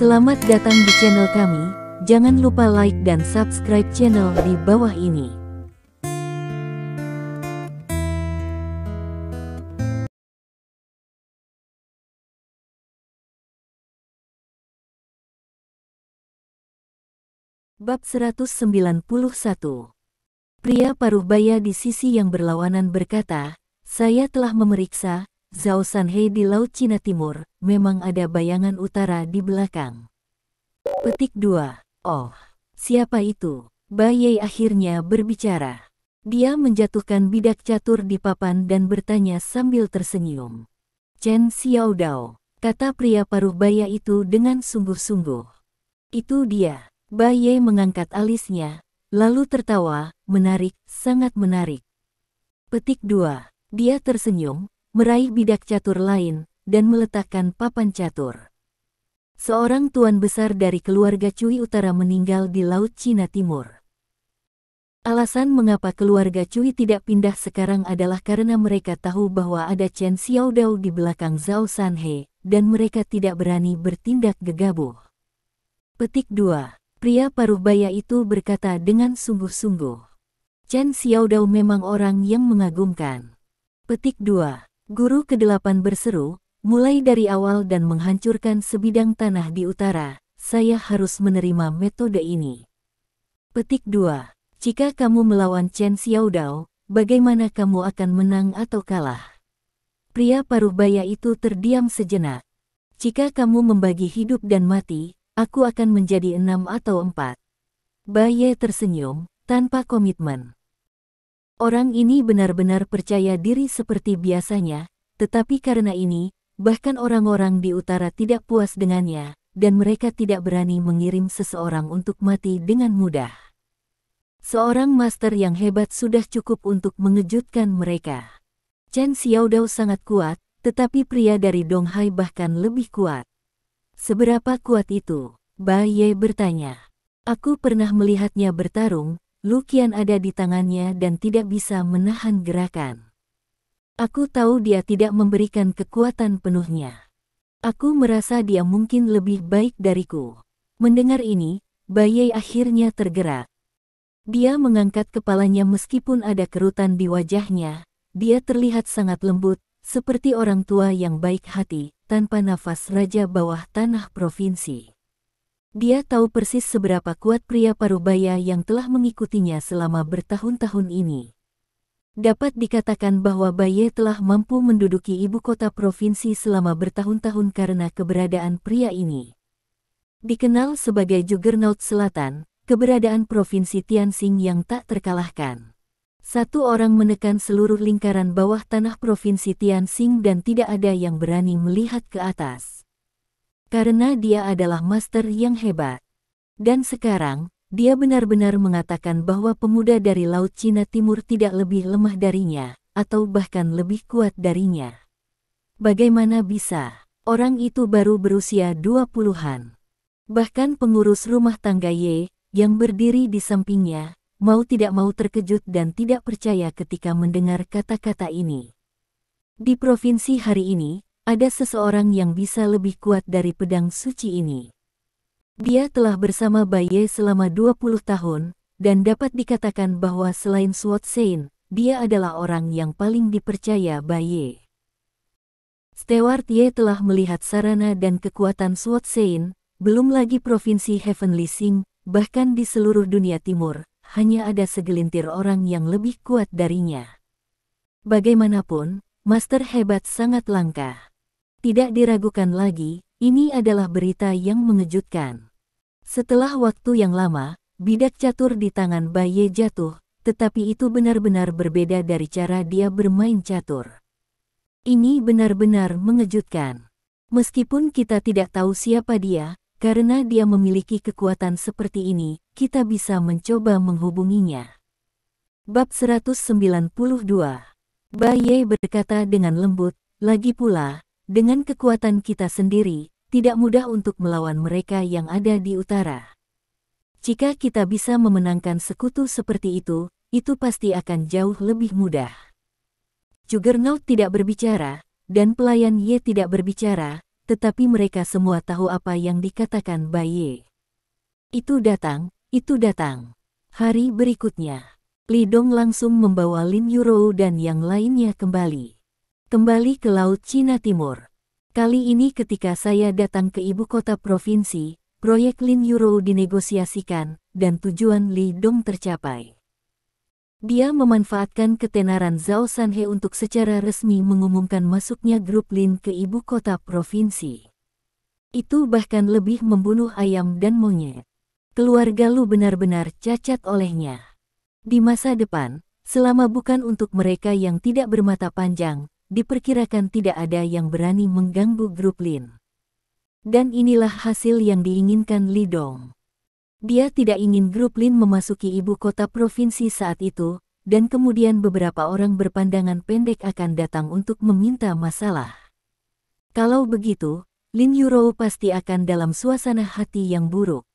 Selamat datang di channel kami, jangan lupa like dan subscribe channel di bawah ini. Bab 191. Pria paruh baya di sisi yang berlawanan berkata, "Saya telah memeriksa Zhao Sanhe di Laut Cina Timur, memang ada bayangan utara di belakang." Petik 2. Oh, siapa itu? Bai Ye akhirnya berbicara. Dia menjatuhkan bidak catur di papan dan bertanya sambil tersenyum. "Chen Xiaodao," kata pria paruh baya itu dengan sungguh-sungguh. "Itu dia." Bai Ye mengangkat alisnya, lalu tertawa, "Menarik, sangat menarik." Petik 2. Dia tersenyum, meraih bidak catur lain, dan meletakkan papan catur. Seorang tuan besar dari keluarga Cui Utara meninggal di Laut Cina Timur. Alasan mengapa keluarga Cui tidak pindah sekarang adalah karena mereka tahu bahwa ada Chen Xiaodao di belakang Zhao Sanhe, dan mereka tidak berani bertindak gegabah. Petik 2. Pria paruh baya itu berkata dengan sungguh-sungguh. Chen Xiaodao memang orang yang mengagumkan. Petik 2. Guru ke-8 berseru, "Mulai dari awal dan menghancurkan sebidang tanah di utara, saya harus menerima metode ini." Petik 2. Jika kamu melawan Chen Xiaodao, bagaimana kamu akan menang atau kalah? Pria paruh baya itu terdiam sejenak. "Jika kamu membagi hidup dan mati, aku akan menjadi 6 atau 4. Bai Ye tersenyum, tanpa komitmen. Orang ini benar-benar percaya diri seperti biasanya, tetapi karena ini, bahkan orang-orang di utara tidak puas dengannya, dan mereka tidak berani mengirim seseorang untuk mati dengan mudah. Seorang master yang hebat sudah cukup untuk mengejutkan mereka. Chen Xiaodao sangat kuat, tetapi pria dari Donghai bahkan lebih kuat. "Seberapa kuat itu?" Bai Ye bertanya. "Aku pernah melihatnya bertarung, lukian ada di tangannya dan tidak bisa menahan gerakan. Aku tahu dia tidak memberikan kekuatan penuhnya. Aku merasa dia mungkin lebih baik dariku." Mendengar ini, Bai Ye akhirnya tergerak. Dia mengangkat kepalanya meskipun ada kerutan di wajahnya. Dia terlihat sangat lembut, seperti orang tua yang baik hati, tanpa nafas raja bawah tanah provinsi. Dia tahu persis seberapa kuat pria paruh baya yang telah mengikutinya selama bertahun-tahun ini. Dapat dikatakan bahwa Bai Ye telah mampu menduduki ibu kota provinsi selama bertahun-tahun karena keberadaan pria ini. Dikenal sebagai Juggernaut Selatan, keberadaan provinsi Tianxing yang tak terkalahkan. Satu orang menekan seluruh lingkaran bawah tanah provinsi Tianxing dan tidak ada yang berani melihat ke atas. Karena dia adalah master yang hebat. Dan sekarang, dia benar-benar mengatakan bahwa pemuda dari Laut Cina Timur tidak lebih lemah darinya, atau bahkan lebih kuat darinya. Bagaimana bisa? Orang itu baru berusia 20-an. Bahkan pengurus rumah tangga Ye, yang berdiri di sampingnya, mau tidak mau terkejut dan tidak percaya ketika mendengar kata-kata ini. Di provinsi hari ini, ada seseorang yang bisa lebih kuat dari pedang suci ini. Dia telah bersama Bai Ye selama 20 tahun, dan dapat dikatakan bahwa selain Suot Sein, dia adalah orang yang paling dipercaya Bai Ye. Steward Ye telah melihat sarana dan kekuatan Suot Sein, belum lagi provinsi Heavenly Sing, bahkan di seluruh dunia timur, hanya ada segelintir orang yang lebih kuat darinya. Bagaimanapun, master hebat sangat langka. Tidak diragukan lagi, ini adalah berita yang mengejutkan. Setelah waktu yang lama, bidak catur di tangan Bai Ye jatuh, tetapi itu benar-benar berbeda dari cara dia bermain catur. Ini benar-benar mengejutkan. Meskipun kita tidak tahu siapa dia, karena dia memiliki kekuatan seperti ini, kita bisa mencoba menghubunginya. Bab 192. Bai Ye berkata dengan lembut, "Lagi pula, dengan kekuatan kita sendiri, tidak mudah untuk melawan mereka yang ada di utara. Jika kita bisa memenangkan sekutu seperti itu pasti akan jauh lebih mudah." Juggernaut tidak berbicara, dan pelayan Ye tidak berbicara, tetapi mereka semua tahu apa yang dikatakan Bai Ye. Itu datang, itu datang. Hari berikutnya, Li Dong langsung membawa Lin Yurou dan yang lainnya kembali. Kembali ke Laut Cina Timur. Kali ini ketika saya datang ke ibu kota provinsi, proyek Lin Yurou dinegosiasikan, dan tujuan Li Dong tercapai. Dia memanfaatkan ketenaran Zhao Sanhe untuk secara resmi mengumumkan masuknya grup Lin ke ibu kota provinsi. Itu bahkan lebih membunuh ayam dan monyet. Keluarga Lu benar-benar cacat olehnya. Di masa depan, selama bukan untuk mereka yang tidak bermata panjang, diperkirakan tidak ada yang berani mengganggu grup Lin. Dan inilah hasil yang diinginkan Li Dong. Dia tidak ingin grup Lin memasuki ibu kota provinsi saat itu, dan kemudian beberapa orang berpandangan pendek akan datang untuk meminta masalah. Kalau begitu, Lin Yurou pasti akan dalam suasana hati yang buruk.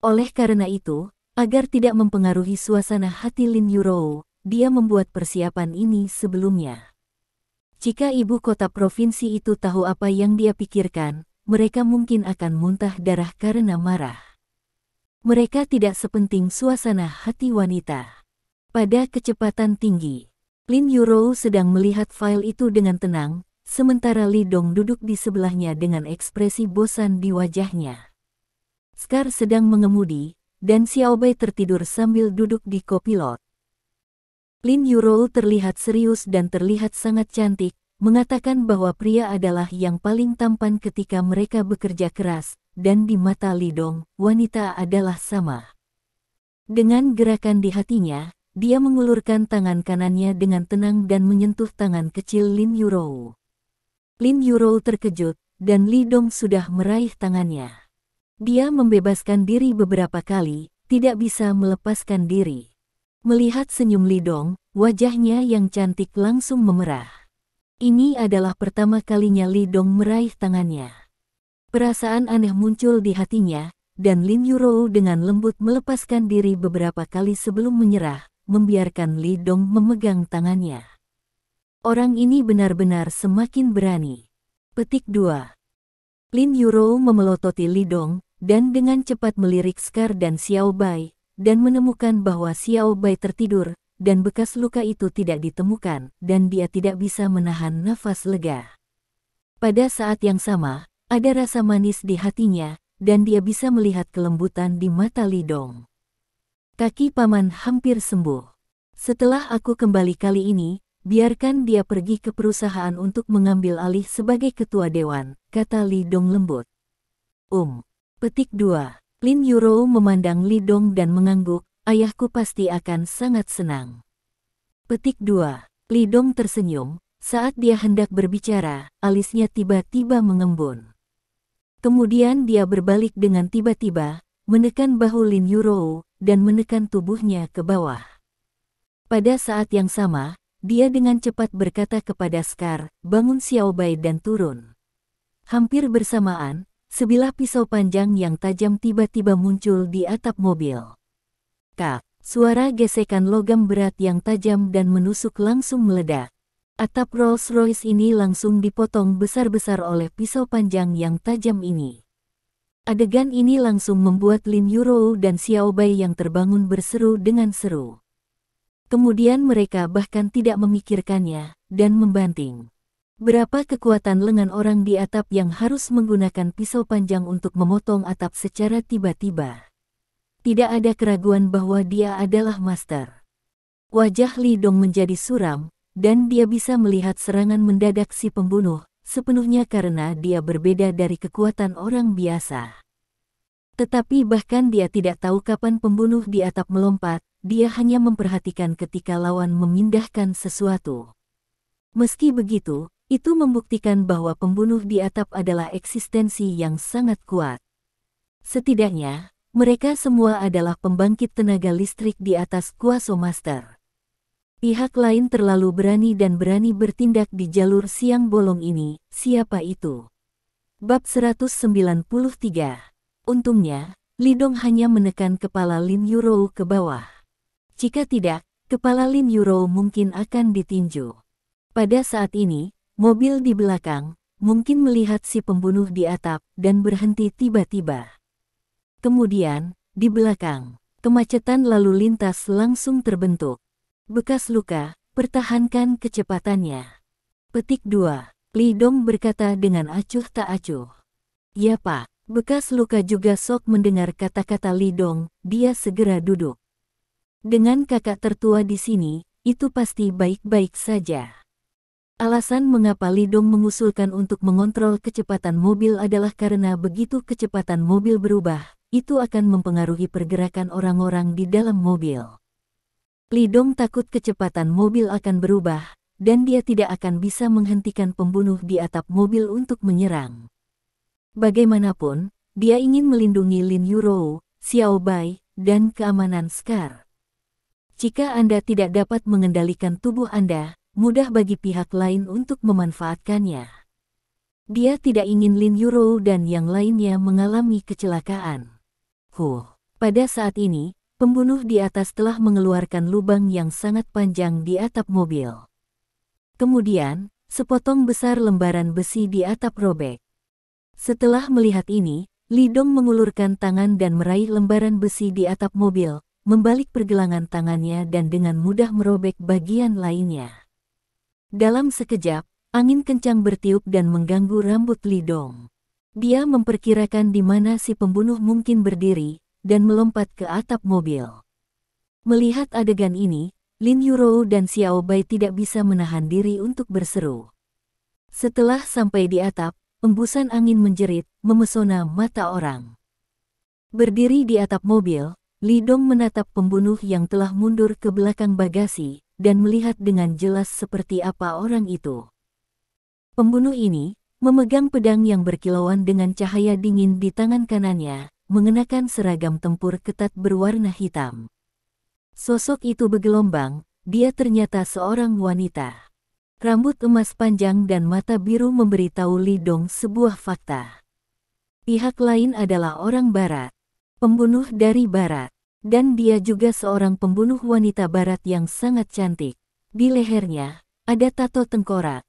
Oleh karena itu, agar tidak mempengaruhi suasana hati Lin Yurou, dia membuat persiapan ini sebelumnya. Jika ibu kota provinsi itu tahu apa yang dia pikirkan, mereka mungkin akan muntah darah karena marah. Mereka tidak sepenting suasana hati wanita. Pada kecepatan tinggi, Lin Yurou sedang melihat file itu dengan tenang, sementara Li Dong duduk di sebelahnya dengan ekspresi bosan di wajahnya. Scar sedang mengemudi, dan Xiao Bai tertidur sambil duduk di kopilot. Lin Yurou terlihat serius dan terlihat sangat cantik, mengatakan bahwa pria adalah yang paling tampan ketika mereka bekerja keras, dan di mata Li Dong, wanita adalah sama. Dengan gerakan di hatinya, dia mengulurkan tangan kanannya dengan tenang dan menyentuh tangan kecil Lin Yurou. Lin Yurou terkejut, dan Li Dong sudah meraih tangannya. Dia membebaskan diri beberapa kali, tidak bisa melepaskan diri. Melihat senyum Li Dong, wajahnya yang cantik langsung memerah. Ini adalah pertama kalinya Li Dong meraih tangannya. Perasaan aneh muncul di hatinya, dan Lin Yurou dengan lembut melepaskan diri beberapa kali sebelum menyerah, membiarkan Li Dong memegang tangannya. Orang ini benar-benar semakin berani. Petik 2. Lin Yurou memelototi Li Dong, dan dengan cepat melirik Scar dan Xiao Bai, dan menemukan bahwa Xiao Bai tertidur, dan bekas luka itu tidak ditemukan, dan dia tidak bisa menahan nafas lega. Pada saat yang sama, ada rasa manis di hatinya, dan dia bisa melihat kelembutan di mata Li Dong. Kaki paman hampir sembuh. Setelah aku kembali kali ini, biarkan dia pergi ke perusahaan untuk mengambil alih sebagai ketua dewan, kata Li Dong lembut. Petik 2. Lin Yurou memandang Li Dong dan mengangguk, ayahku pasti akan sangat senang. Petik 2. Li Dong tersenyum, saat dia hendak berbicara, alisnya tiba-tiba mengembun. Kemudian dia berbalik dengan tiba-tiba, menekan bahu Lin Yurou, dan menekan tubuhnya ke bawah. Pada saat yang sama, dia dengan cepat berkata kepada Scar, bangun Xiao Bai dan turun. Hampir bersamaan, sebilah pisau panjang yang tajam tiba-tiba muncul di atap mobil. Kak, suara gesekan logam berat yang tajam dan menusuk langsung meledak. Atap Rolls-Royce ini langsung dipotong besar-besar oleh pisau panjang yang tajam ini. Adegan ini langsung membuat Lin Yurou dan Xiao Bai yang terbangun berseru dengan seru. Kemudian mereka bahkan tidak memikirkannya, dan membanting. Berapa kekuatan lengan orang di atap yang harus menggunakan pisau panjang untuk memotong atap secara tiba-tiba. Tidak ada keraguan bahwa dia adalah master. Wajah Li Dong menjadi suram, dan dia bisa melihat serangan mendadak si pembunuh, sepenuhnya karena dia berbeda dari kekuatan orang biasa. Tetapi bahkan dia tidak tahu kapan pembunuh di atap melompat, dia hanya memperhatikan ketika lawan memindahkan sesuatu. Meski begitu, itu membuktikan bahwa pembunuh di atap adalah eksistensi yang sangat kuat. Setidaknya, mereka semua adalah pembangkit tenaga listrik di atas kuasa master. Pihak lain terlalu berani dan berani bertindak di jalur siang bolong ini, siapa itu? Bab 193. Untungnya, Li Dong hanya menekan kepala Lin Yurou ke bawah. Jika tidak, kepala Lin Yurou mungkin akan ditinju. Pada saat ini, mobil di belakang, mungkin melihat si pembunuh di atap dan berhenti tiba-tiba. Kemudian, di belakang, kemacetan lalu lintas langsung terbentuk. Bekas luka, pertahankan kecepatannya. Petik 2. Li Dong berkata dengan acuh tak acuh. Ya Pak. Bekas luka juga sok mendengar kata-kata Li Dong, dia segera duduk. Dengan kakak tertua di sini, itu pasti baik-baik saja. Alasan mengapa Li Dong mengusulkan untuk mengontrol kecepatan mobil adalah karena begitu kecepatan mobil berubah, itu akan mempengaruhi pergerakan orang-orang di dalam mobil. Li Dong takut kecepatan mobil akan berubah, dan dia tidak akan bisa menghentikan pembunuh di atap mobil untuk menyerang. Bagaimanapun, dia ingin melindungi Lin Yurou, Xiao Bai, dan keamanan Scar. Jika Anda tidak dapat mengendalikan tubuh Anda, mudah bagi pihak lain untuk memanfaatkannya. Dia tidak ingin Lin Yurou dan yang lainnya mengalami kecelakaan. Pada saat ini, pembunuh di atas telah mengeluarkan lubang yang sangat panjang di atap mobil. Kemudian, sepotong besar lembaran besi di atap robek. Setelah melihat ini, Li Dong mengulurkan tangan dan meraih lembaran besi di atap mobil, membalik pergelangan tangannya dan dengan mudah merobek bagian lainnya. Dalam sekejap, angin kencang bertiup dan mengganggu rambut Li Dong. Dia memperkirakan di mana si pembunuh mungkin berdiri, dan melompat ke atap mobil. Melihat adegan ini, Lin Yurou dan Xiao Bai tidak bisa menahan diri untuk berseru. Setelah sampai di atap, embusan angin menjerit, memesona mata orang. Berdiri di atap mobil, Li Dong menatap pembunuh yang telah mundur ke belakang bagasi, dan melihat dengan jelas seperti apa orang itu. Pembunuh ini, memegang pedang yang berkilauan dengan cahaya dingin di tangan kanannya, mengenakan seragam tempur ketat berwarna hitam. Sosok itu bergelombang, dia ternyata seorang wanita. Rambut emas panjang dan mata biru memberitahu Li Dong sebuah fakta. Pihak lain adalah orang barat, pembunuh dari barat, dan dia juga seorang pembunuh wanita barat yang sangat cantik. Di lehernya, ada tato tengkorak.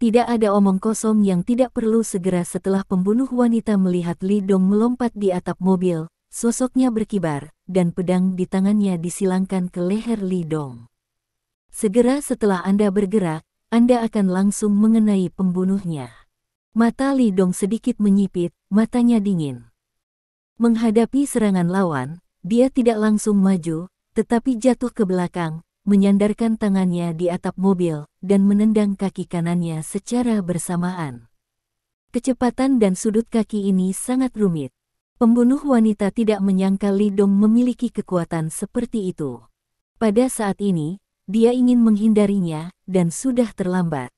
Tidak ada omong kosong yang tidak perlu segera setelah pembunuh wanita melihat Li Dong melompat di atap mobil, sosoknya berkibar, dan pedang di tangannya disilangkan ke leher Li Dong. Segera setelah Anda bergerak, Anda akan langsung mengenai pembunuhnya. Mata Li Dong sedikit menyipit, matanya dingin. Menghadapi serangan lawan, dia tidak langsung maju, tetapi jatuh ke belakang, menyandarkan tangannya di atap mobil, dan menendang kaki kanannya secara bersamaan. Kecepatan dan sudut kaki ini sangat rumit. Pembunuh wanita tidak menyangka Li Dong memiliki kekuatan seperti itu. Pada saat ini, dia ingin menghindarinya, dan sudah terlambat.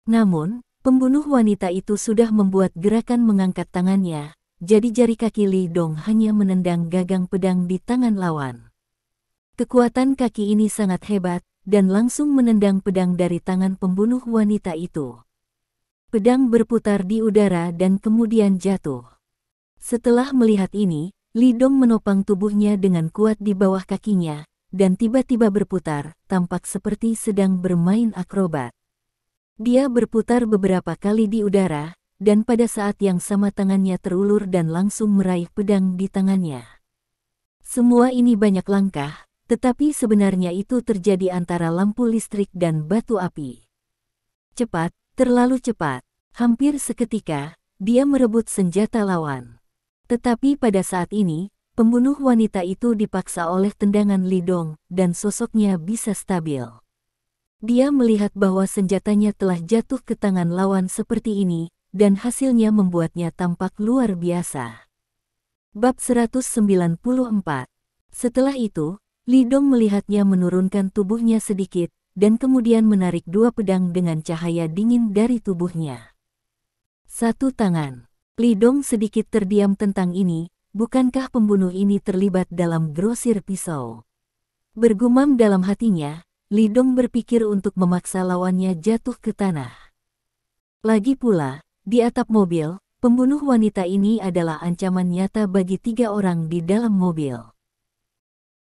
Namun, pembunuh wanita itu sudah membuat gerakan mengangkat tangannya, jadi jari kaki Li Dong hanya menendang gagang pedang di tangan lawan. Kekuatan kaki ini sangat hebat, dan langsung menendang pedang dari tangan pembunuh wanita itu. Pedang berputar di udara dan kemudian jatuh. Setelah melihat ini, Li Dong menopang tubuhnya dengan kuat di bawah kakinya, dan tiba-tiba berputar, tampak seperti sedang bermain akrobat. Dia berputar beberapa kali di udara, dan pada saat yang sama tangannya terulur dan langsung meraih pedang di tangannya. Semua ini banyak langkah, tetapi sebenarnya itu terjadi antara lampu listrik dan batu api. Cepat, terlalu cepat, hampir seketika, dia merebut senjata lawan. Tetapi pada saat ini, pembunuh wanita itu dipaksa oleh tendangan Li Dong, dan sosoknya bisa stabil. Dia melihat bahwa senjatanya telah jatuh ke tangan lawan seperti ini, dan hasilnya membuatnya tampak luar biasa. Bab 194. Setelah itu, Li Dong melihatnya menurunkan tubuhnya sedikit, dan kemudian menarik dua pedang dengan cahaya dingin dari tubuhnya. Satu tangan. Li Dong sedikit terdiam tentang ini, bukankah pembunuh ini terlibat dalam grosir pisau? Bergumam dalam hatinya, Li Dong berpikir untuk memaksa lawannya jatuh ke tanah. Lagi pula, di atap mobil, pembunuh wanita ini adalah ancaman nyata bagi 3 orang di dalam mobil.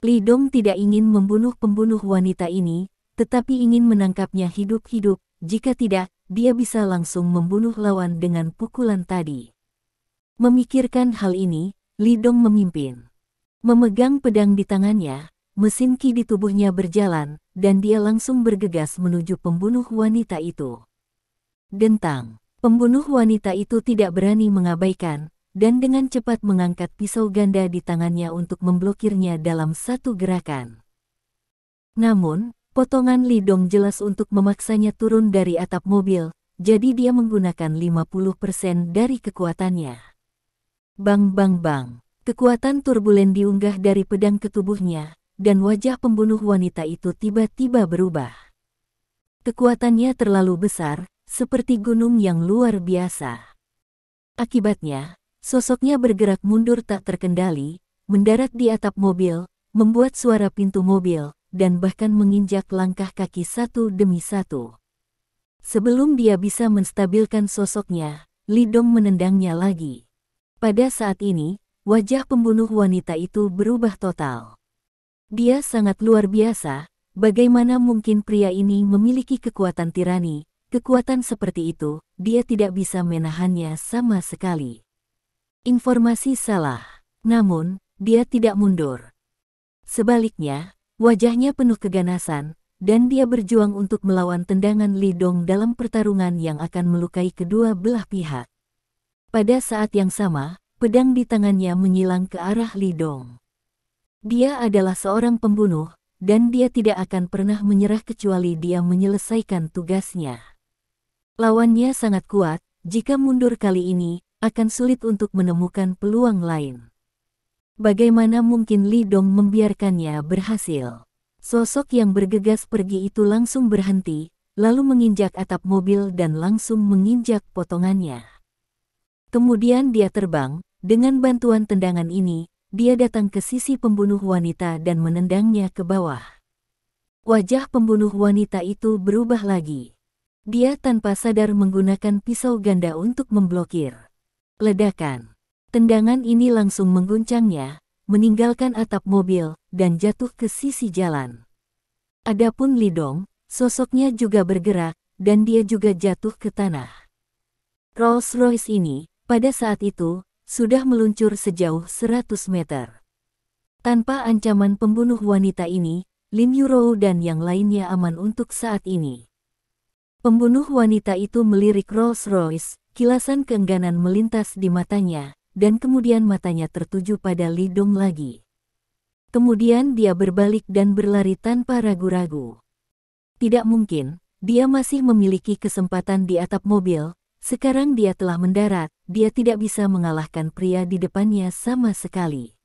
Li Dong tidak ingin membunuh pembunuh wanita ini, tetapi ingin menangkapnya hidup-hidup, jika tidak, dia bisa langsung membunuh lawan dengan pukulan tadi. Memikirkan hal ini, Li Dong memimpin. Memegang pedang di tangannya, mesin ki di tubuhnya berjalan, dan dia langsung bergegas menuju pembunuh wanita itu. Dentang, pembunuh wanita itu tidak berani mengabaikan, dan dengan cepat mengangkat pisau ganda di tangannya untuk memblokirnya dalam satu gerakan. Namun, potongan Li Dong jelas untuk memaksanya turun dari atap mobil, jadi dia menggunakan 50% dari kekuatannya. Bang bang bang, kekuatan turbulen diunggah dari pedang ke tubuhnya, dan wajah pembunuh wanita itu tiba-tiba berubah. Kekuatannya terlalu besar, seperti gunung yang luar biasa. Akibatnya, sosoknya bergerak mundur tak terkendali, mendarat di atap mobil, membuat suara pintu mobil, dan bahkan menginjak langkah kaki satu demi satu. Sebelum dia bisa menstabilkan sosoknya, Li Dong menendangnya lagi. Pada saat ini, wajah pembunuh wanita itu berubah total. Dia sangat luar biasa, bagaimana mungkin pria ini memiliki kekuatan tirani, kekuatan seperti itu, dia tidak bisa menahannya sama sekali. Informasi salah, namun, dia tidak mundur. Sebaliknya, wajahnya penuh keganasan, dan dia berjuang untuk melawan tendangan Li Dong dalam pertarungan yang akan melukai kedua belah pihak. Pada saat yang sama, pedang di tangannya menyilang ke arah Li Dong. Dia adalah seorang pembunuh, dan dia tidak akan pernah menyerah kecuali dia menyelesaikan tugasnya. Lawannya sangat kuat, jika mundur kali ini, akan sulit untuk menemukan peluang lain. Bagaimana mungkin Li Dong membiarkannya berhasil? Sosok yang bergegas pergi itu langsung berhenti, lalu menginjak atap mobil dan langsung menginjak potongannya. Kemudian dia terbang, dengan bantuan tendangan ini, dia datang ke sisi pembunuh wanita dan menendangnya ke bawah. Wajah pembunuh wanita itu berubah lagi. Dia tanpa sadar menggunakan pisau ganda untuk memblokir. Ledakan. Tendangan ini langsung mengguncangnya, meninggalkan atap mobil, dan jatuh ke sisi jalan. Adapun Li Dong, sosoknya juga bergerak, dan dia juga jatuh ke tanah. Rolls-Royce ini, pada saat itu, sudah meluncur sejauh 100 meter. Tanpa ancaman pembunuh wanita ini, Lin Yurou dan yang lainnya aman untuk saat ini. Pembunuh wanita itu melirik Rolls-Royce, kilasan keengganan melintas di matanya, dan kemudian matanya tertuju pada Li Dong lagi. Kemudian dia berbalik dan berlari tanpa ragu-ragu. Tidak mungkin, dia masih memiliki kesempatan di atap mobil, sekarang dia telah mendarat, dia tidak bisa mengalahkan pria di depannya sama sekali.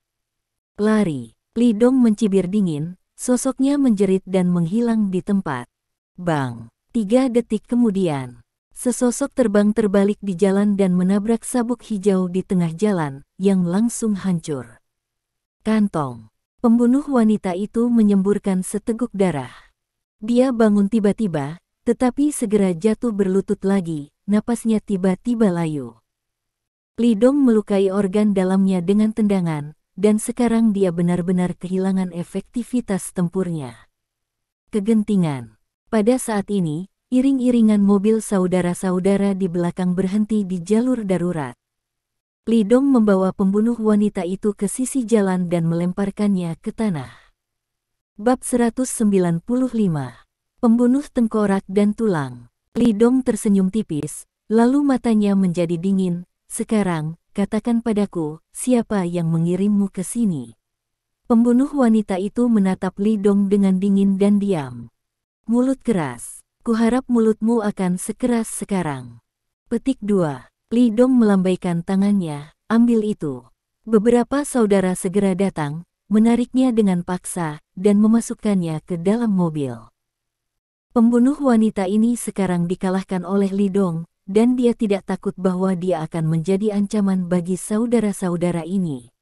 Lari, Li Dong mencibir dingin, sosoknya menjerit dan menghilang di tempat. Bang, 3 detik kemudian. Sesosok terbang terbalik di jalan dan menabrak sabuk hijau di tengah jalan, yang langsung hancur. Kantong. Pembunuh wanita itu menyemburkan seteguk darah. Dia bangun tiba-tiba, tetapi segera jatuh berlutut lagi, napasnya tiba-tiba layu. Li Dong melukai organ dalamnya dengan tendangan, dan sekarang dia benar-benar kehilangan efektivitas tempurnya. Kegentingan. Pada saat ini, iring-iringan mobil saudara-saudara di belakang berhenti di jalur darurat. Li Dong membawa pembunuh wanita itu ke sisi jalan dan melemparkannya ke tanah. Bab 195. Pembunuh tengkorak dan tulang. Li Dong tersenyum tipis, lalu matanya menjadi dingin. Sekarang, katakan padaku, siapa yang mengirimmu ke sini? Pembunuh wanita itu menatap Li Dong dengan dingin dan diam. Mulut keras. Kuharap mulutmu akan sekeras sekarang. Petik 2. Li Dong melambaikan tangannya, ambil itu. Beberapa saudara segera datang, menariknya dengan paksa, dan memasukkannya ke dalam mobil. Pembunuh wanita ini sekarang dikalahkan oleh Li Dong, dan dia tidak takut bahwa dia akan menjadi ancaman bagi saudara-saudara ini.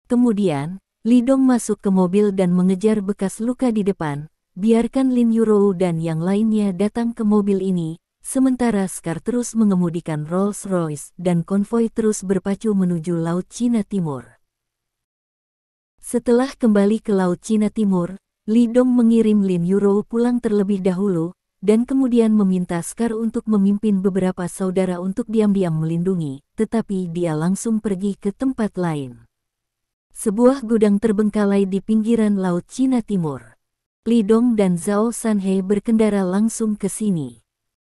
Kemudian, Li Dong masuk ke mobil dan mengejar bekas luka di depan. Biarkan Lin Yurou dan yang lainnya datang ke mobil ini, sementara Scar terus mengemudikan Rolls-Royce dan konvoi terus berpacu menuju Laut Cina Timur. Setelah kembali ke Laut Cina Timur, Li Dong mengirim Lin Yurou pulang terlebih dahulu, dan kemudian meminta Scar untuk memimpin beberapa saudara untuk diam-diam melindungi, tetapi dia langsung pergi ke tempat lain. Sebuah gudang terbengkalai di pinggiran Laut Cina Timur. Li Dong dan Zhao Sanhe berkendara langsung ke sini.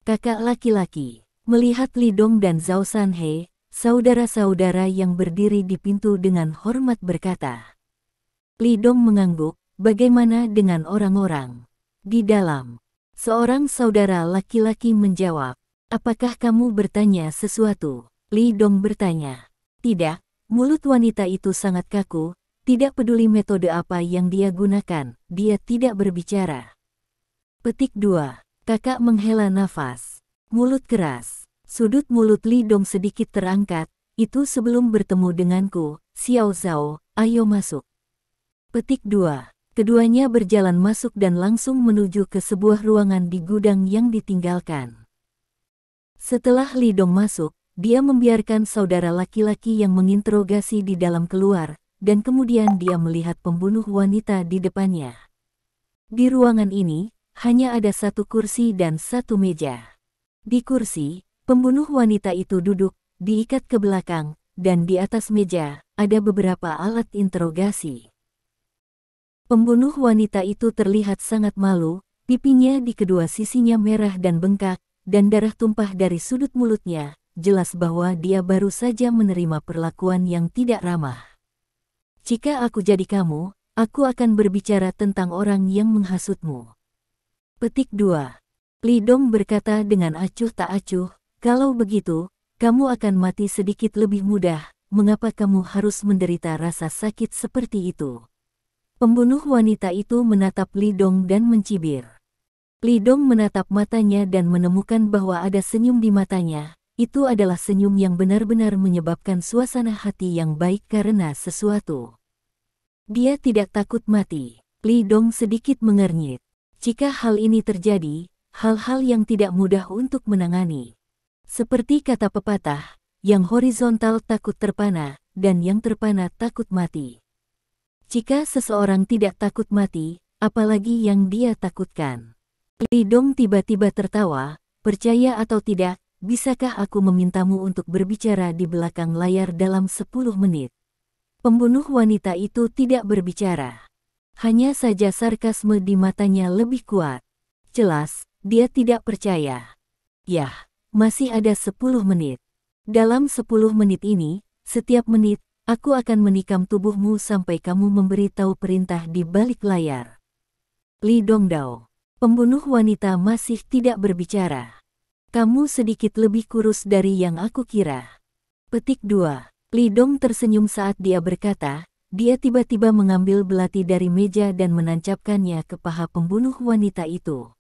Kakak laki-laki. Melihat Li Dong dan Zhao Sanhe, saudara-saudara yang berdiri di pintu dengan hormat berkata. Li Dong mengangguk, bagaimana dengan orang-orang di dalam? Seorang saudara laki-laki menjawab, apakah kamu bertanya sesuatu? Li Dong bertanya. Tidak, mulut wanita itu sangat kaku, tidak peduli metode apa yang dia gunakan, dia tidak berbicara. Petik 2. Kakak menghela nafas. Mulut keras. Sudut mulut Li Dong sedikit terangkat, itu sebelum bertemu denganku, Xiao Zhao, ayo masuk. Petik 2. Keduanya berjalan masuk dan langsung menuju ke sebuah ruangan di gudang yang ditinggalkan. Setelah Li Dong masuk, dia membiarkan saudara laki-laki yang menginterogasi di dalam keluar, dan kemudian dia melihat pembunuh wanita di depannya. Di ruangan ini, hanya ada satu kursi dan satu meja. Di kursi, pembunuh wanita itu duduk, diikat ke belakang, dan di atas meja, ada beberapa alat interogasi. Pembunuh wanita itu terlihat sangat malu, pipinya di kedua sisinya merah dan bengkak, dan darah tumpah dari sudut mulutnya, jelas bahwa dia baru saja menerima perlakuan yang tidak ramah. Jika aku jadi kamu, aku akan berbicara tentang orang yang menghasutmu. Petik 2. Li Dong berkata dengan acuh tak acuh, kalau begitu, kamu akan mati sedikit lebih mudah, mengapa kamu harus menderita rasa sakit seperti itu? Pembunuh wanita itu menatap Li Dong dan mencibir. Li Dong menatap matanya dan menemukan bahwa ada senyum di matanya. Itu adalah senyum yang benar-benar menyebabkan suasana hati yang baik karena sesuatu. Dia tidak takut mati. Li Dong sedikit mengernyit. Jika hal ini terjadi, hal-hal yang tidak mudah untuk menangani. Seperti kata pepatah, yang horizontal takut terpana, dan yang terpana takut mati. Jika seseorang tidak takut mati, apalagi yang dia takutkan. Li Dong tiba-tiba tertawa, percaya atau tidak, bisakah aku memintamu untuk berbicara di belakang layar dalam 10 menit? Pembunuh wanita itu tidak berbicara. Hanya saja sarkasme di matanya lebih kuat. Jelas, dia tidak percaya. Yah, masih ada 10 menit. Dalam 10 menit ini, setiap menit, aku akan menikam tubuhmu sampai kamu memberi tahu perintah di balik layar. Li Dongdao. Pembunuh wanita masih tidak berbicara. Kamu sedikit lebih kurus dari yang aku kira. Petik 2. Li Dong tersenyum saat dia berkata, dia tiba-tiba mengambil belati dari meja dan menancapkannya ke paha pembunuh wanita itu.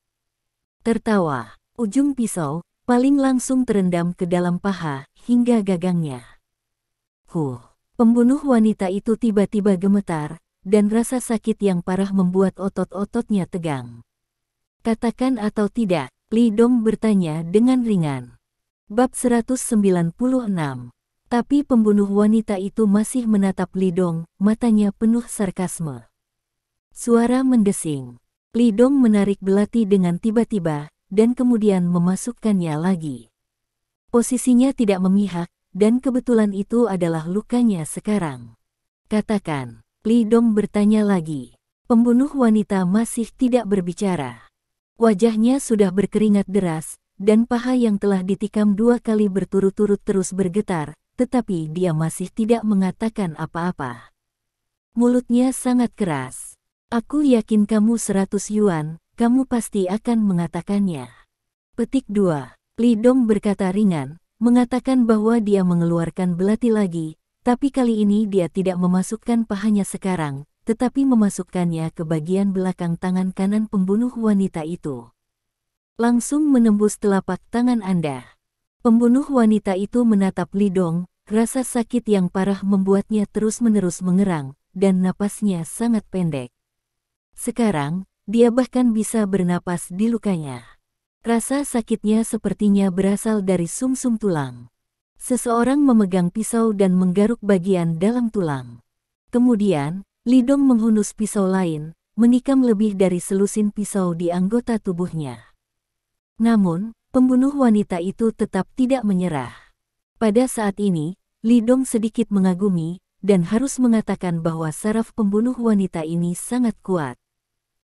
Tertawa, ujung pisau, paling langsung terendam ke dalam paha, hingga gagangnya. Pembunuh wanita itu tiba-tiba gemetar, dan rasa sakit yang parah membuat otot-ototnya tegang. Katakan atau tidak, Li Dong bertanya dengan ringan. Bab 196. Tapi pembunuh wanita itu masih menatap Li Dong, matanya penuh sarkasme. Suara mendesing. Li Dong menarik belati dengan tiba-tiba, dan kemudian memasukkannya lagi. Posisinya tidak memihak, dan kebetulan itu adalah lukanya sekarang. Katakan, Li Dong bertanya lagi. Pembunuh wanita masih tidak berbicara. Wajahnya sudah berkeringat deras, dan paha yang telah ditikam 2 kali berturut-turut terus bergetar, tetapi dia masih tidak mengatakan apa-apa. Mulutnya sangat keras. Aku yakin kamu 100 yuan, kamu pasti akan mengatakannya. Petik 2. Li Dong berkata ringan, mengatakan bahwa dia mengeluarkan belati lagi, tapi kali ini dia tidak memasukkan pahanya sekarang, tetapi memasukkannya ke bagian belakang tangan kanan pembunuh wanita itu. Langsung menembus telapak tangan Anda. Pembunuh wanita itu menatap Li Dong, rasa sakit yang parah membuatnya terus-menerus mengerang, dan napasnya sangat pendek. Sekarang, dia bahkan bisa bernapas di lukanya. Rasa sakitnya sepertinya berasal dari sumsum tulang. Seseorang memegang pisau dan menggaruk bagian dalam tulang. Kemudian, Li Dong menghunus pisau lain, menikam lebih dari selusin pisau di anggota tubuhnya. Namun, pembunuh wanita itu tetap tidak menyerah. Pada saat ini, Li Dong sedikit mengagumi, dan harus mengatakan bahwa saraf pembunuh wanita ini sangat kuat.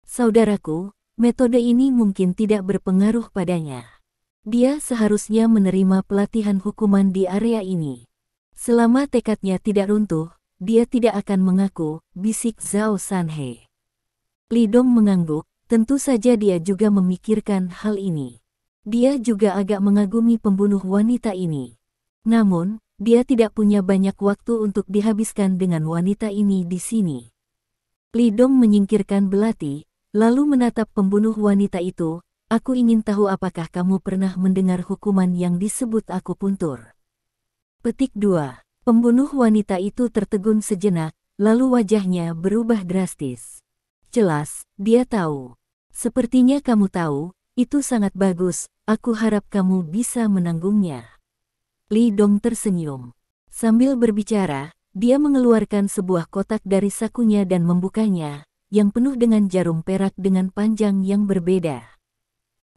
Saudaraku, metode ini mungkin tidak berpengaruh padanya. Dia seharusnya menerima pelatihan hukuman di area ini. Selama tekadnya tidak runtuh, dia tidak akan mengaku, bisik Zhao Sanhe. Li Dong mengangguk, tentu saja dia juga memikirkan hal ini. Dia juga agak mengagumi pembunuh wanita ini. Namun, dia tidak punya banyak waktu untuk dihabiskan dengan wanita ini di sini. Li Dong menyingkirkan belati, lalu menatap pembunuh wanita itu. Aku ingin tahu apakah kamu pernah mendengar hukuman yang disebut akupuntur. Petik 2. Pembunuh wanita itu tertegun sejenak, lalu wajahnya berubah drastis. Jelas, dia tahu. Sepertinya kamu tahu, itu sangat bagus, aku harap kamu bisa menanggungnya. Li Dong tersenyum. Sambil berbicara, dia mengeluarkan sebuah kotak dari sakunya dan membukanya, yang penuh dengan jarum perak dengan panjang yang berbeda.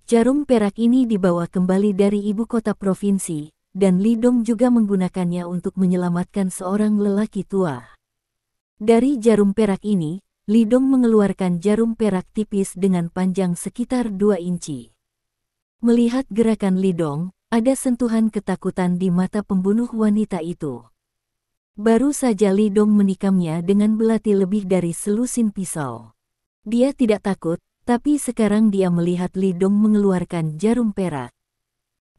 Jarum perak ini dibawa kembali dari ibu kota provinsi, dan Li Dong juga menggunakannya untuk menyelamatkan seorang lelaki tua. Dari jarum perak ini, Li Dong mengeluarkan jarum perak tipis dengan panjang sekitar 2 inci. Melihat gerakan Li Dong, ada sentuhan ketakutan di mata pembunuh wanita itu. Baru saja Li Dong menikamnya dengan belati lebih dari selusin pisau. Dia tidak takut, tapi sekarang dia melihat Li Dong mengeluarkan jarum perak.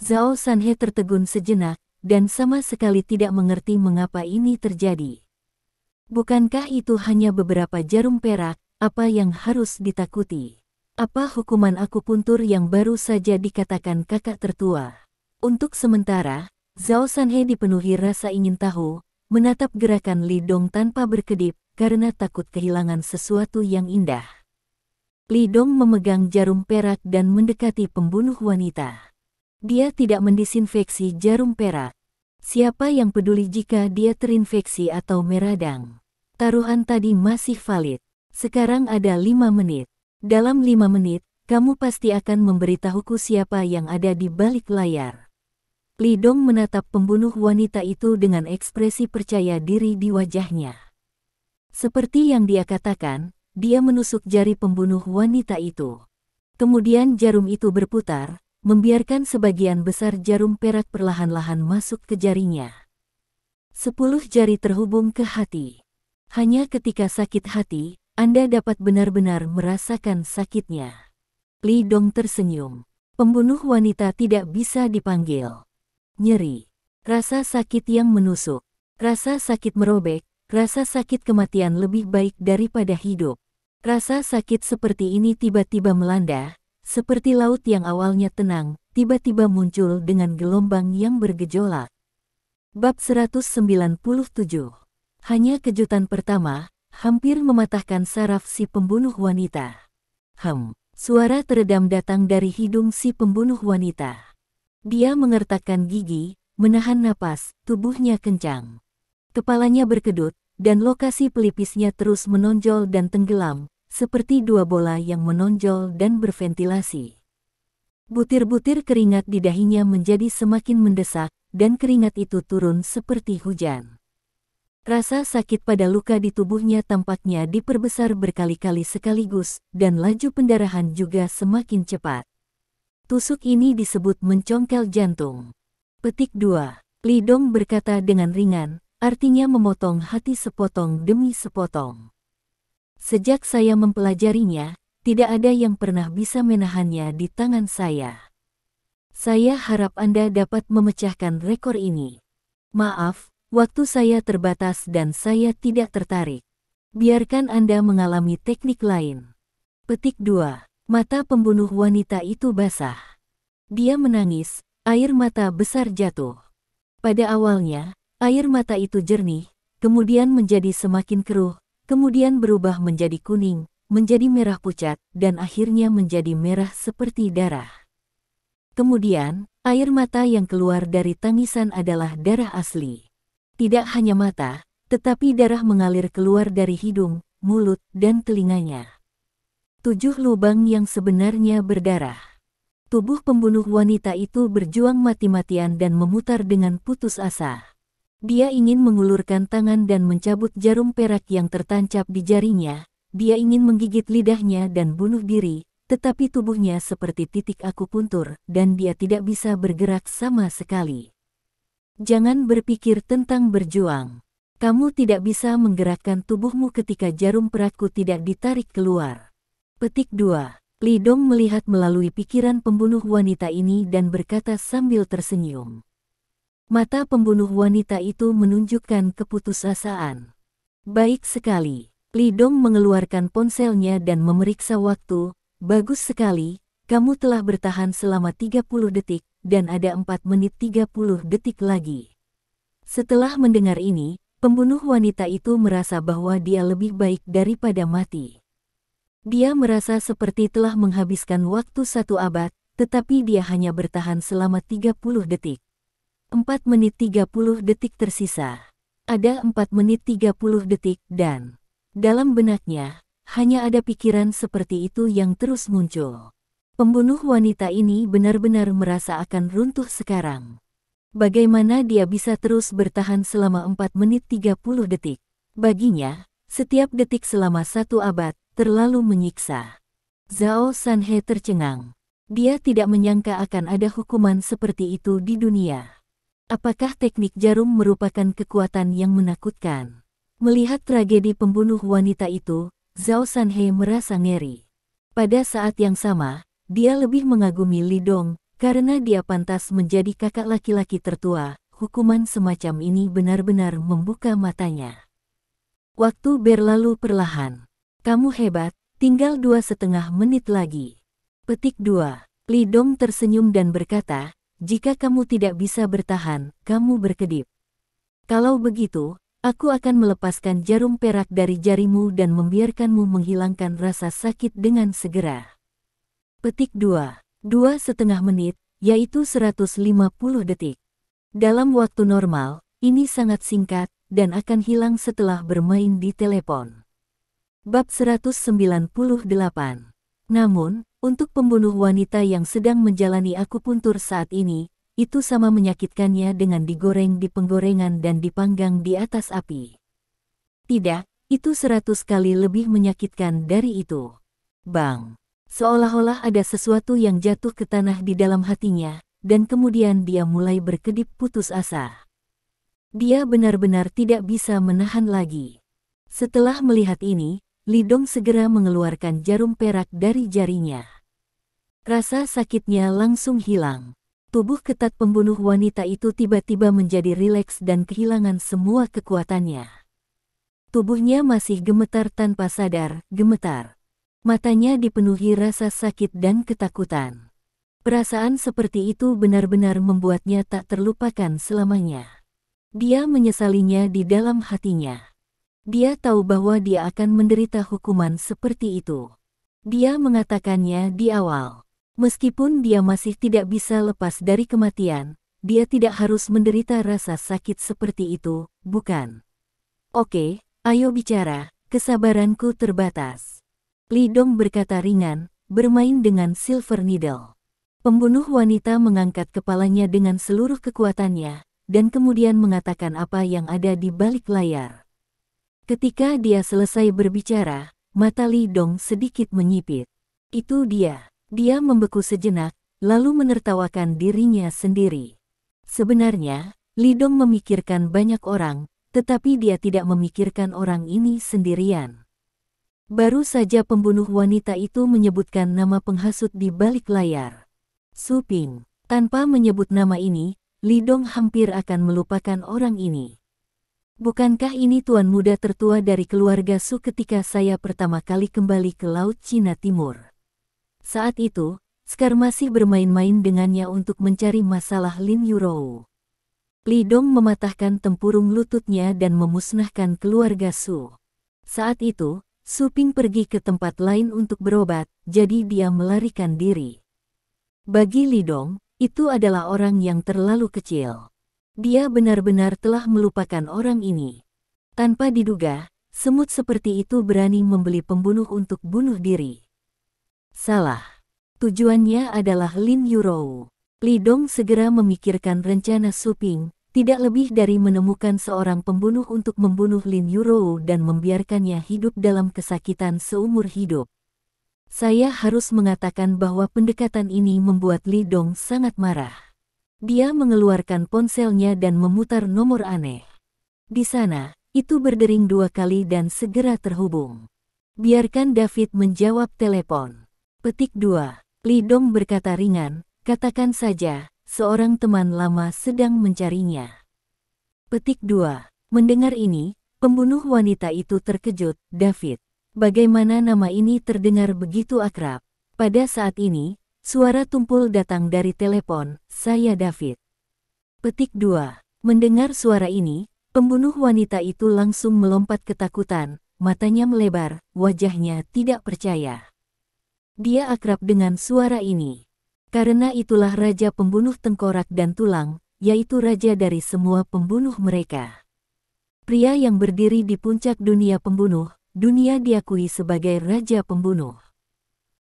Zhao Sanhe tertegun sejenak, dan sama sekali tidak mengerti mengapa ini terjadi. Bukankah itu hanya beberapa jarum perak, apa yang harus ditakuti? Apa hukuman akupuntur yang baru saja dikatakan kakak tertua? Untuk sementara, Zhao Sanhe dipenuhi rasa ingin tahu, menatap gerakan Li Dong tanpa berkedip, karena takut kehilangan sesuatu yang indah. Li Dong memegang jarum perak dan mendekati pembunuh wanita. Dia tidak mendisinfeksi jarum perak. Siapa yang peduli jika dia terinfeksi atau meradang? Taruhan tadi masih valid. Sekarang ada 5 menit. Dalam 5 menit, kamu pasti akan memberitahuku siapa yang ada di balik layar. Li Dong menatap pembunuh wanita itu dengan ekspresi percaya diri di wajahnya. Seperti yang dia katakan, dia menusuk jari pembunuh wanita itu. Kemudian jarum itu berputar, membiarkan sebagian besar jarum perak perlahan-lahan masuk ke jarinya. 10 jari terhubung ke hati. Hanya ketika sakit hati, Anda dapat benar-benar merasakan sakitnya. Li Dong tersenyum. Pembunuh wanita tidak bisa dipanggil. Nyeri. Rasa sakit yang menusuk. Rasa sakit merobek. Rasa sakit kematian lebih baik daripada hidup. Rasa sakit seperti ini tiba-tiba melanda, seperti laut yang awalnya tenang, tiba-tiba muncul dengan gelombang yang bergejolak. Bab 197. Hanya kejutan pertama, hampir mematahkan saraf si pembunuh wanita. Suara teredam datang dari hidung si pembunuh wanita. Dia mengertakkan gigi, menahan napas, tubuhnya kencang. Kepalanya berkedut, dan lokasi pelipisnya terus menonjol dan tenggelam, seperti 2 bola yang menonjol dan berventilasi. Butir-butir keringat di dahinya menjadi semakin mendesak, dan keringat itu turun seperti hujan. Rasa sakit pada luka di tubuhnya tampaknya diperbesar berkali-kali sekaligus, dan laju pendarahan juga semakin cepat. Tusuk ini disebut mencongkel jantung. Petik 2. Li Dong berkata dengan ringan, artinya memotong hati sepotong demi sepotong. Sejak saya mempelajarinya, tidak ada yang pernah bisa menahannya di tangan saya. Saya harap Anda dapat memecahkan rekor ini. Maaf, waktu saya terbatas dan saya tidak tertarik. Biarkan Anda mengalami teknik lain. Petik 2. Mata pembunuh wanita itu basah. Dia menangis, air mata besar jatuh. Pada awalnya, air mata itu jernih, kemudian menjadi semakin keruh, kemudian berubah menjadi kuning, menjadi merah pucat, dan akhirnya menjadi merah seperti darah. Kemudian, air mata yang keluar dari tangisan adalah darah asli. Tidak hanya mata, tetapi darah mengalir keluar dari hidung, mulut, dan telinganya. 7 lubang yang sebenarnya berdarah. Tubuh pembunuh wanita itu berjuang mati-matian dan memutar dengan putus asa. Dia ingin mengulurkan tangan dan mencabut jarum perak yang tertancap di jarinya. Dia ingin menggigit lidahnya dan bunuh diri, tetapi tubuhnya seperti titik akupuntur, dan dia tidak bisa bergerak sama sekali. Jangan berpikir tentang berjuang. Kamu tidak bisa menggerakkan tubuhmu ketika jarum perakku tidak ditarik keluar. Petik 2. Li Dong melihat melalui pikiran pembunuh wanita ini dan berkata sambil tersenyum. Mata pembunuh wanita itu menunjukkan keputusasaan. Baik sekali. Li Dong mengeluarkan ponselnya dan memeriksa waktu. Bagus sekali, kamu telah bertahan selama 30 detik, dan ada 4 menit 30 detik lagi. Setelah mendengar ini, pembunuh wanita itu merasa bahwa dia lebih baik daripada mati. Dia merasa seperti telah menghabiskan waktu 1 abad, tetapi dia hanya bertahan selama 30 detik. 4 menit 30 detik tersisa. Ada 4 menit 30 detik dan dalam benaknya, hanya ada pikiran seperti itu yang terus muncul. Pembunuh wanita ini benar-benar merasa akan runtuh sekarang. Bagaimana dia bisa terus bertahan selama 4 menit 30 detik? Baginya, setiap detik selama 1 abad terlalu menyiksa. Zhao Sanhe tercengang. Dia tidak menyangka akan ada hukuman seperti itu di dunia. Apakah teknik jarum merupakan kekuatan yang menakutkan? Melihat tragedi pembunuh wanita itu, Zhao Sanhe merasa ngeri. Pada saat yang sama, dia lebih mengagumi Li Dong, karena dia pantas menjadi kakak laki-laki tertua. Hukuman semacam ini benar-benar membuka matanya. Waktu berlalu perlahan. Kamu hebat, tinggal 2,5 menit lagi. Petik 2. Li Dong tersenyum dan berkata, jika kamu tidak bisa bertahan, kamu berkedip. Kalau begitu, aku akan melepaskan jarum perak dari jarimu dan membiarkanmu menghilangkan rasa sakit dengan segera. Petik 2. 2,5 menit, yaitu 150 detik. Dalam waktu normal, ini sangat singkat, dan akan hilang setelah bermain di telepon. Bab 198. Namun, untuk pembunuh wanita yang sedang menjalani akupuntur saat ini, itu sama menyakitkannya dengan digoreng di penggorengan dan dipanggang di atas api. Tidak, itu 100 kali lebih menyakitkan dari itu. Bang! Seolah-olah ada sesuatu yang jatuh ke tanah di dalam hatinya, dan kemudian dia mulai berkedip putus asa. Dia benar-benar tidak bisa menahan lagi. Setelah melihat ini, Li Dong segera mengeluarkan jarum perak dari jarinya. Rasa sakitnya langsung hilang. Tubuh ketat pembunuh wanita itu tiba-tiba menjadi rileks dan kehilangan semua kekuatannya. Tubuhnya masih gemetar tanpa sadar, gemetar. Matanya dipenuhi rasa sakit dan ketakutan. Perasaan seperti itu benar-benar membuatnya tak terlupakan selamanya. Dia menyesalinya di dalam hatinya. Dia tahu bahwa dia akan menderita hukuman seperti itu. Dia mengatakannya di awal. Meskipun dia masih tidak bisa lepas dari kematian, dia tidak harus menderita rasa sakit seperti itu, bukan? Oke, ayo bicara, kesabaranku terbatas. Li Dong berkata ringan, bermain dengan silver needle. Pembunuh wanita mengangkat kepalanya dengan seluruh kekuatannya, dan kemudian mengatakan apa yang ada di balik layar. Ketika dia selesai berbicara, mata Li Dong sedikit menyipit. Itu dia. Dia membeku sejenak, lalu menertawakan dirinya sendiri. Sebenarnya, Li Dong memikirkan banyak orang, tetapi dia tidak memikirkan orang ini sendirian. Baru saja pembunuh wanita itu menyebutkan nama penghasut di balik layar. Su Ping. Tanpa menyebut nama ini, Li Dong hampir akan melupakan orang ini. Bukankah ini tuan muda tertua dari keluarga Su ketika saya pertama kali kembali ke Laut Cina Timur? Saat itu, Scar masih bermain-main dengannya untuk mencari masalah Lin Yurou. Li Dong mematahkan tempurung lututnya dan memusnahkan keluarga Su. Saat itu, Su Ping pergi ke tempat lain untuk berobat, jadi dia melarikan diri. Bagi Li Dong, itu adalah orang yang terlalu kecil. Dia benar-benar telah melupakan orang ini. Tanpa diduga, semut seperti itu berani membeli pembunuh untuk bunuh diri. Salah. Tujuannya adalah Lin Yurou. Li Dong segera memikirkan rencana Su Ping, tidak lebih dari menemukan seorang pembunuh untuk membunuh Lin Yurou dan membiarkannya hidup dalam kesakitan seumur hidup. Saya harus mengatakan bahwa pendekatan ini membuat Li Dong sangat marah. Dia mengeluarkan ponselnya dan memutar nomor aneh. Di sana, itu berdering 2 kali dan segera terhubung. Biarkan David menjawab telepon. Petik 2. Li Dong berkata ringan, katakan saja, seorang teman lama sedang mencarinya. Petik 2. Mendengar ini, pembunuh wanita itu terkejut. David. Bagaimana nama ini terdengar begitu akrab? Pada saat ini, suara tumpul datang dari telepon, saya David. Petik 2. Mendengar suara ini, pembunuh wanita itu langsung melompat ketakutan, matanya melebar, wajahnya tidak percaya. Dia akrab dengan suara ini. Karena itulah raja pembunuh tengkorak dan tulang, yaitu raja dari semua pembunuh mereka. Pria yang berdiri di puncak dunia pembunuh, dunia diakui sebagai raja pembunuh.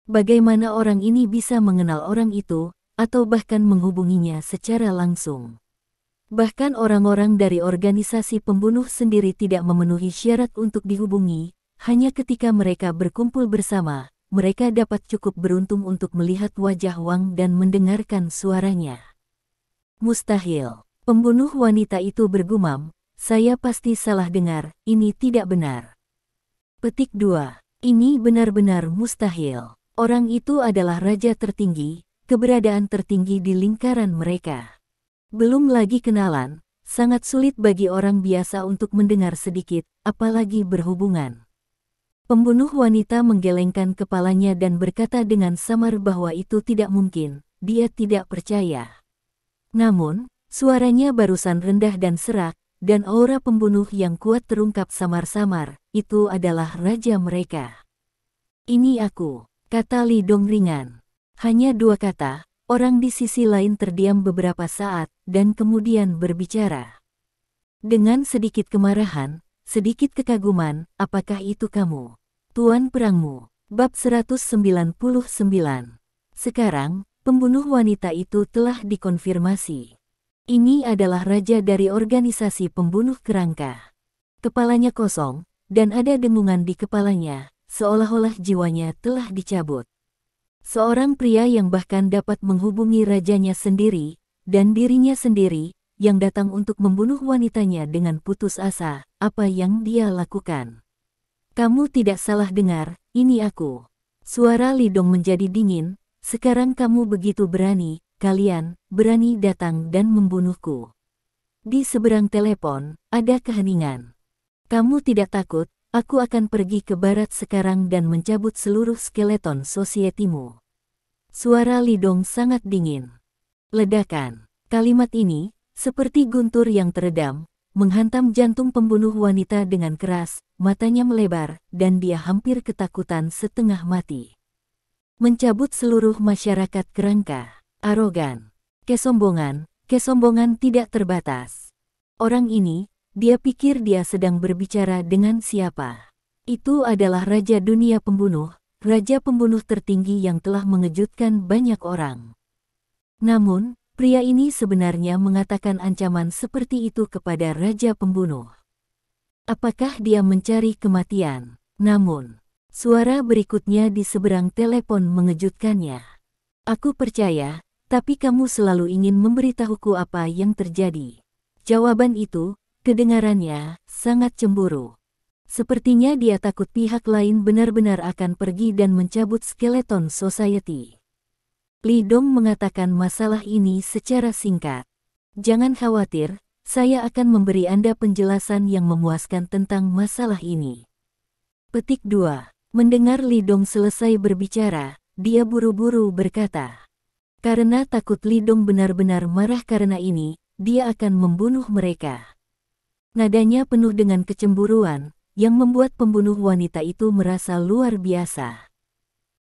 Bagaimana orang ini bisa mengenal orang itu, atau bahkan menghubunginya secara langsung? Bahkan orang-orang dari organisasi pembunuh sendiri tidak memenuhi syarat untuk dihubungi, hanya ketika mereka berkumpul bersama, mereka dapat cukup beruntung untuk melihat wajah Wang dan mendengarkan suaranya. Mustahil. Pembunuh wanita itu bergumam, saya pasti salah dengar, ini tidak benar. Petik 2. Ini benar-benar mustahil. Orang itu adalah raja tertinggi, keberadaan tertinggi di lingkaran mereka. Belum lagi kenalan, sangat sulit bagi orang biasa untuk mendengar sedikit, apalagi berhubungan. Pembunuh wanita menggelengkan kepalanya dan berkata dengan samar bahwa itu tidak mungkin, dia tidak percaya. Namun, suaranya barusan rendah dan serak, dan aura pembunuh yang kuat terungkap samar-samar, itu adalah raja mereka. Ini aku, kata Li Dong ringan. Hanya 2 kata, orang di sisi lain terdiam beberapa saat, dan kemudian berbicara. Dengan sedikit kemarahan, sedikit kekaguman, apakah itu kamu? Tuan Perangmu, bab 199. Sekarang, pembunuh wanita itu telah dikonfirmasi. Ini adalah raja dari organisasi pembunuh kerangka. Kepalanya kosong, dan ada dengungan di kepalanya, seolah-olah jiwanya telah dicabut. Seorang pria yang bahkan dapat menghubungi rajanya sendiri, dan dirinya sendiri, yang datang untuk membunuh wanitanya dengan putus asa, apa yang dia lakukan? Kamu tidak salah dengar, ini aku. Suara Li Dong menjadi dingin, sekarang kamu begitu berani, kalian, berani datang dan membunuhku. Di seberang telepon, ada keheningan. Kamu tidak takut, aku akan pergi ke barat sekarang dan mencabut seluruh skeleton sosietimu. Suara Li Dong sangat dingin. Ledakan. Kalimat ini, seperti guntur yang teredam, menghantam jantung pembunuh wanita dengan keras, matanya melebar, dan dia hampir ketakutan setengah mati. Mencabut seluruh masyarakat kerangka. Arogan. Kesombongan tidak terbatas. Orang ini, dia pikir dia sedang berbicara dengan siapa? Itu adalah raja dunia pembunuh, raja pembunuh tertinggi yang telah mengejutkan banyak orang. Namun, pria ini sebenarnya mengatakan ancaman seperti itu kepada raja pembunuh. Apakah dia mencari kematian? Namun, suara berikutnya di seberang telepon mengejutkannya. Aku percaya, tapi kamu selalu ingin memberitahuku apa yang terjadi. Jawaban itu, kedengarannya, sangat cemburu. Sepertinya dia takut pihak lain benar-benar akan pergi dan mencabut skeleton society. Li Dong mengatakan masalah ini secara singkat. Jangan khawatir, saya akan memberi Anda penjelasan yang memuaskan tentang masalah ini. Petik 2. Mendengar Li Dong selesai berbicara, dia buru-buru berkata. Karena takut Li Dong benar-benar marah karena ini, dia akan membunuh mereka. Nadanya penuh dengan kecemburuan, yang membuat pembunuh wanita itu merasa luar biasa.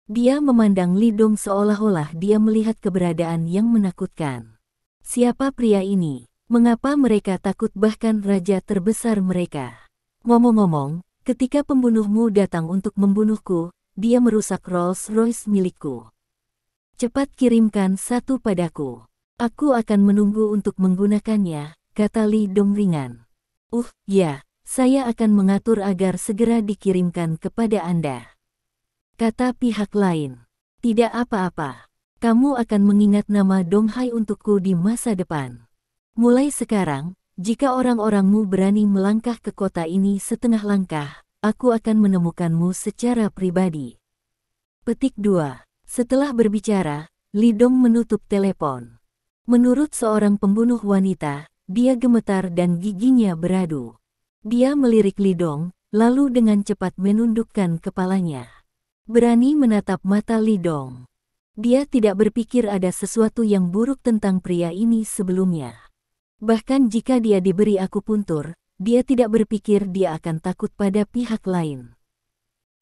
Dia memandang Li Dong seolah-olah dia melihat keberadaan yang menakutkan. Siapa pria ini? Mengapa mereka takut bahkan raja terbesar mereka? Ngomong-ngomong, ketika pembunuhmu datang untuk membunuhku, dia merusak Rolls Royce milikku. Cepat kirimkan satu padaku. Aku akan menunggu untuk menggunakannya, kata Li Dong ringan. Ya, saya akan mengatur agar segera dikirimkan kepada Anda. Kata pihak lain. Tidak apa-apa. Kamu akan mengingat nama Dong Hai untukku di masa depan. Mulai sekarang, jika orang-orangmu berani melangkah ke kota ini setengah langkah, aku akan menemukanmu secara pribadi. Petik 2. Setelah berbicara, Li Dong menutup telepon. Menurut seorang pembunuh wanita, dia gemetar dan giginya beradu. Dia melirik Li Dong, lalu dengan cepat menundukkan kepalanya. Berani menatap mata Li Dong. Dia tidak berpikir ada sesuatu yang buruk tentang pria ini sebelumnya. Bahkan jika dia diberi akupuntur, dia tidak berpikir dia akan takut pada pihak lain.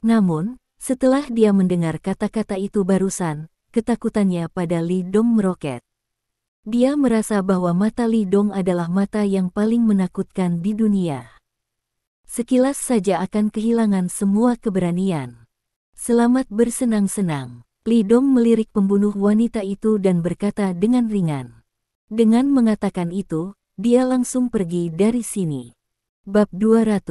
Namun, setelah dia mendengar kata-kata itu barusan, ketakutannya pada Li Dong meroket. Dia merasa bahwa mata Li Dong adalah mata yang paling menakutkan di dunia. Sekilas saja akan kehilangan semua keberanian. Selamat bersenang-senang. Li Dong melirik pembunuh wanita itu dan berkata dengan ringan. Dengan mengatakan itu, dia langsung pergi dari sini. Bab 200.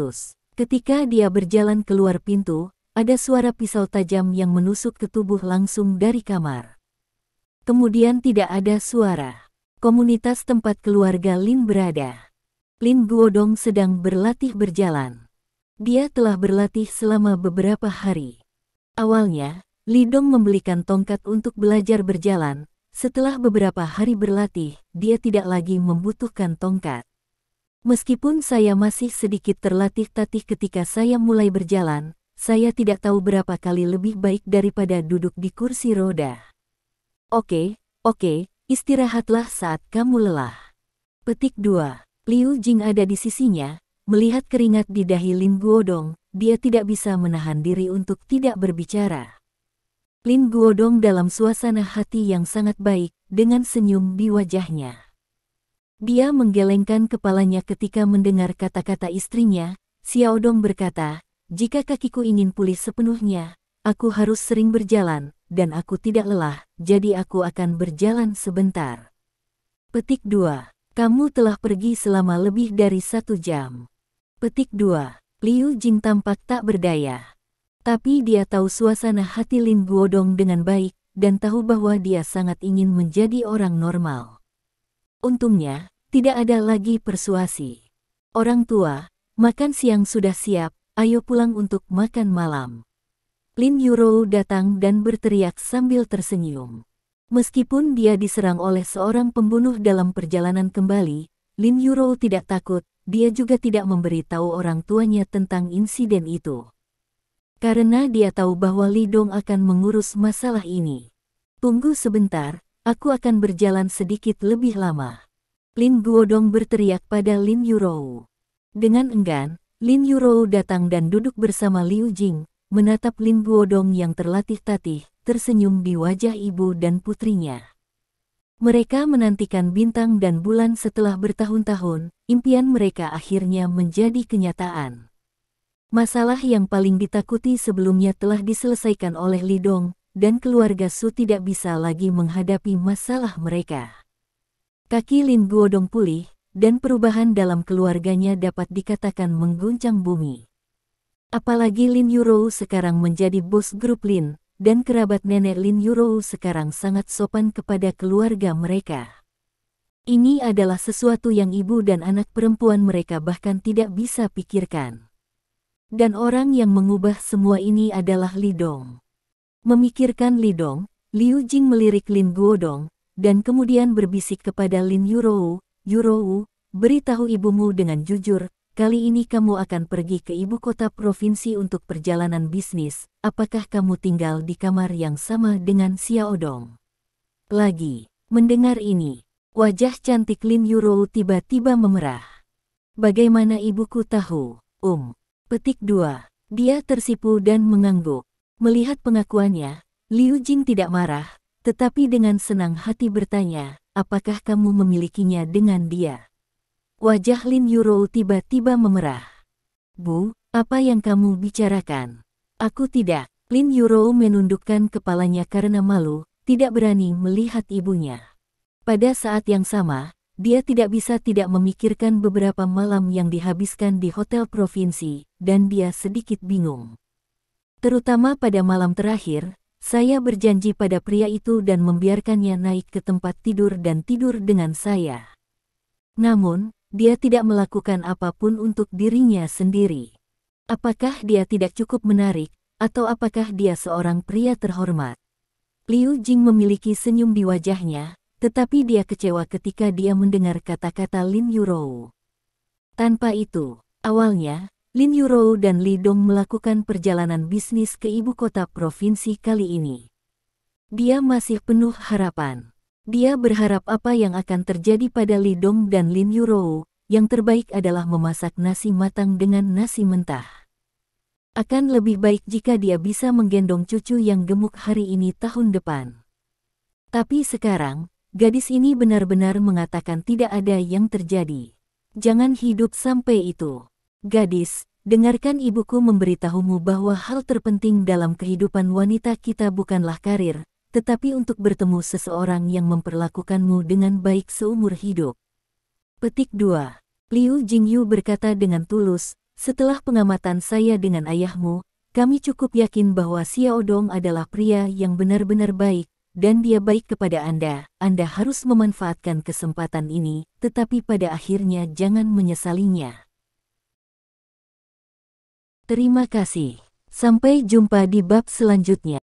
Ketika dia berjalan keluar pintu, ada suara pisau tajam yang menusuk ke tubuh langsung dari kamar. Kemudian tidak ada suara. Komunitas tempat keluarga Lin berada. Lin Guodong sedang berlatih berjalan. Dia telah berlatih selama beberapa hari. Awalnya, Li Dong membelikan tongkat untuk belajar berjalan. Setelah beberapa hari berlatih, dia tidak lagi membutuhkan tongkat. Meskipun saya masih sedikit terlatih-tatih ketika saya mulai berjalan, saya tidak tahu berapa kali lebih baik daripada duduk di kursi roda. Oke, istirahatlah saat kamu lelah. Petik 2. Liu Jing ada di sisinya, melihat keringat di dahi Lin Guodong, dia tidak bisa menahan diri untuk tidak berbicara. Lin Guodong dalam suasana hati yang sangat baik, dengan senyum di wajahnya. Dia menggelengkan kepalanya ketika mendengar kata-kata istrinya. Xiao Dong berkata, jika kakiku ingin pulih sepenuhnya, aku harus sering berjalan, dan aku tidak lelah, jadi aku akan berjalan sebentar. Petik 2. Kamu telah pergi selama lebih dari 1 jam. Petik 2. Liu Jing tampak tak berdaya. Tapi dia tahu suasana hati Lin Guodong dengan baik, dan tahu bahwa dia sangat ingin menjadi orang normal. Untungnya, tidak ada lagi persuasi. Orang tua, makan siang sudah siap, ayo pulang untuk makan malam. Lin Yurou datang dan berteriak sambil tersenyum. Meskipun dia diserang oleh seorang pembunuh dalam perjalanan kembali, Lin Yurou tidak takut, dia juga tidak memberitahu orang tuanya tentang insiden itu. Karena dia tahu bahwa Li Dong akan mengurus masalah ini. Tunggu sebentar, aku akan berjalan sedikit lebih lama. Lin Guodong berteriak pada Lin Yurou. Dengan enggan, Lin Yurou datang dan duduk bersama Liu Jing, menatap Lin Guodong yang terlatih-tatih, tersenyum di wajah ibu dan putrinya. Mereka menantikan bintang dan bulan setelah bertahun-tahun, impian mereka akhirnya menjadi kenyataan. Masalah yang paling ditakuti sebelumnya telah diselesaikan oleh Li Dong, dan keluarga Su tidak bisa lagi menghadapi masalah mereka. Kaki Lin Guodong pulih, dan perubahan dalam keluarganya dapat dikatakan mengguncang bumi. Apalagi Lin Yurou sekarang menjadi bos grup Lin, dan kerabat nenek Lin Yurou sekarang sangat sopan kepada keluarga mereka. Ini adalah sesuatu yang ibu dan anak perempuan mereka bahkan tidak bisa pikirkan. Dan orang yang mengubah semua ini adalah Li Dong. Memikirkan Li Dong, Liu Jing melirik Lin Guodong, dan kemudian berbisik kepada Lin Yurou, Yurou, beritahu ibumu dengan jujur, kali ini kamu akan pergi ke ibu kota provinsi untuk perjalanan bisnis, apakah kamu tinggal di kamar yang sama dengan Xiao Dong? Lagi, mendengar ini, wajah cantik Lin Yurou tiba-tiba memerah. Bagaimana ibuku tahu, Petik 2. Dia tersipu dan mengangguk. Melihat pengakuannya, Liu Jing tidak marah, tetapi dengan senang hati bertanya, apakah kamu memilikinya dengan dia? Wajah Lin Yurou tiba-tiba memerah. Bu, apa yang kamu bicarakan? Aku tidak. Lin Yurou menundukkan kepalanya karena malu, tidak berani melihat ibunya. Pada saat yang sama, dia tidak bisa tidak memikirkan beberapa malam yang dihabiskan di hotel provinsi, dan dia sedikit bingung. Terutama pada malam terakhir, saya berjanji pada pria itu dan membiarkannya naik ke tempat tidur dan tidur dengan saya. Namun, dia tidak melakukan apapun untuk dirinya sendiri. Apakah dia tidak cukup menarik, atau apakah dia seorang pria terhormat? Liu Jing memiliki senyum di wajahnya, tetapi dia kecewa ketika dia mendengar kata-kata Lin Yurou. Tanpa itu, awalnya, Lin Yurou dan Li Dong melakukan perjalanan bisnis ke ibu kota provinsi kali ini. Dia masih penuh harapan. Dia berharap apa yang akan terjadi pada Li Dong dan Lin Yurou, yang terbaik adalah memasak nasi matang dengan nasi mentah. Akan lebih baik jika dia bisa menggendong cucu yang gemuk hari ini tahun depan. Tapi sekarang, gadis ini benar-benar mengatakan tidak ada yang terjadi. Jangan hidup sampai itu. Gadis, dengarkan ibuku memberitahumu bahwa hal terpenting dalam kehidupan wanita kita bukanlah karir, tetapi untuk bertemu seseorang yang memperlakukanmu dengan baik seumur hidup. Petik 2. Liu Jingyu berkata dengan tulus, setelah pengamatan saya dengan ayahmu, kami cukup yakin bahwa Xiao Dong adalah pria yang benar-benar baik, dan dia baik kepada Anda. Anda harus memanfaatkan kesempatan ini, tetapi pada akhirnya jangan menyesalinya. Terima kasih. Sampai jumpa di bab selanjutnya.